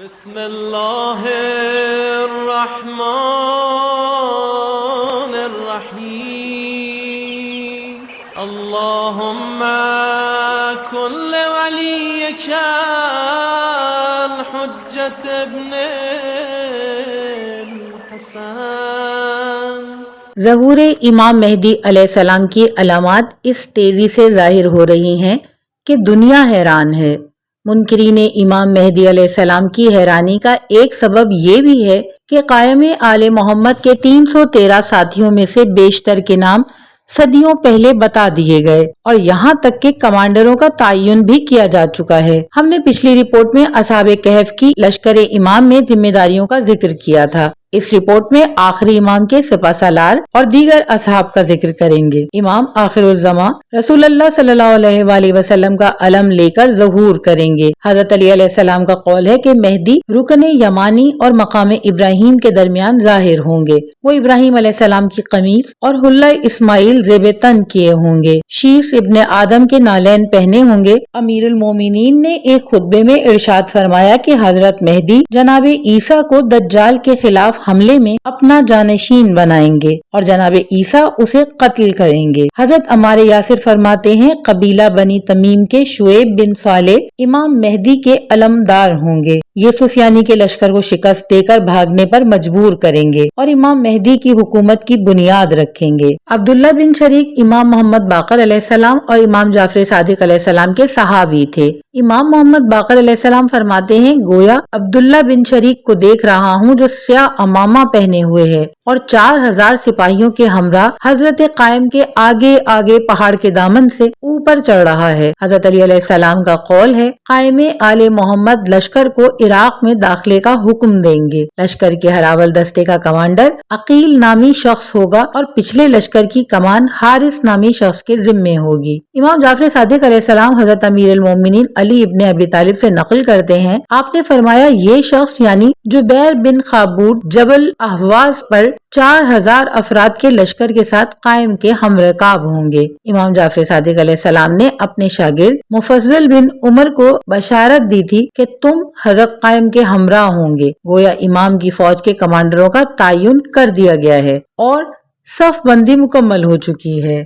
بسم اللہ الرحمن الرحیم اللہم کن لولیک الحجۃ ابن الحسن۔ ظہور امام مہدی علیہ السلام کی علامات اس تیزی سے ظاہر ہو رہی ہیں کہ دنیا حیران ہے۔ منکرین امام مہدی علیہ السلام کی حیرانی کا ایک سبب یہ بھی ہے کہ قائم آل محمد کے 313 ساتھیوں میں سے بیشتر کے نام صدیوں پہلے بتا دیے گئے اور یہاں تک کہ کمانڈروں کا تعین بھی کیا جا چکا ہے۔ ہم نے پچھلی رپورٹ میں اصحاب کہف کی لشکر امام میں ذمہ داریوں کا ذکر کیا تھا۔ اس رپورٹ میں آخری امام کے سپہ سالار اور دیگر اصحاب کا ذکر کریں گے۔ امام آخر الزماں رسول اللہ صلی اللہ علیہ وآلہ وسلم کا علم لے کر ظہور کریں گے۔ حضرت علی علیہ السلام کا قول ہے کہ مہدی رکن یمانی اور مقام ابراہیم کے درمیان ظاہر ہوں گے۔ وہ ابراہیم علیہ السلام کی قمیص اور حلہ اسماعیل زیب تن کیے ہوں گے، شیش ابن آدم کے نالین پہنے ہوں گے۔ امیر المومنین نے ایک خطبے میں ارشاد فرمایا کہ حضرت مہدی جناب عیسیٰ کو دجال کے خلاف حملے میں اپنا جانشین بنائیں گے اور جناب عیسیٰ اسے قتل کریں گے۔ حضرت عمار یاسر فرماتے ہیں قبیلہ بنی تمیم کے شعیب بن صالح امام مہدی کے علمدار ہوں گے۔ یہ سفیانی کے لشکر کو شکست دے کر بھاگنے پر مجبور کریں گے اور امام مہدی کی حکومت کی بنیاد رکھیں گے۔ عبداللہ بن شریک امام محمد باقر علیہ السلام اور امام جعفر صادق علیہ السلام کے صحابی تھے۔ امام محمد باقر علیہ السلام فرماتے ہیں گویا عبداللہ بن شریک کو دیکھ رہا ہوں جو سیاہ امامہ پہنے ہوئے ہے اور 4000 سپاہیوں کے ہمراہ حضرت قائم کے آگے آگے پہاڑ کے دامن سے اوپر چڑھ رہا ہے۔ حضرت علی علیہ السلام کا قول ہے قائم آل محمد لشکر کو عراق میں داخلے کا حکم دیں گے۔ لشکر کے ہراول دستے کا کمانڈر عقیل نامی شخص ہوگا اور پچھلے لشکر کی کمان حارث نامی شخص کے ذمے ہوگی۔ امام جعفر صادق علیہ السلام حضرت امیر المومنین علی ابن ابی طالب سے نقل کرتے ہیں آپ نے فرمایا یہ شخص یعنی جبیر بن خابور جبل احواز پر 4000 افراد کے لشکر کے ساتھ قائم کے ہمرکاب ہوں گے۔ امام جعفر صادق علیہ السلام نے اپنے شاگرد مفضل بن عمر کو بشارت دی تھی کہ تم حضرت قائم کے ہمراہ ہوں گے۔ گویا امام کی فوج کے کمانڈروں کا تعین کر دیا گیا ہے اور صف بندی مکمل ہو چکی ہے۔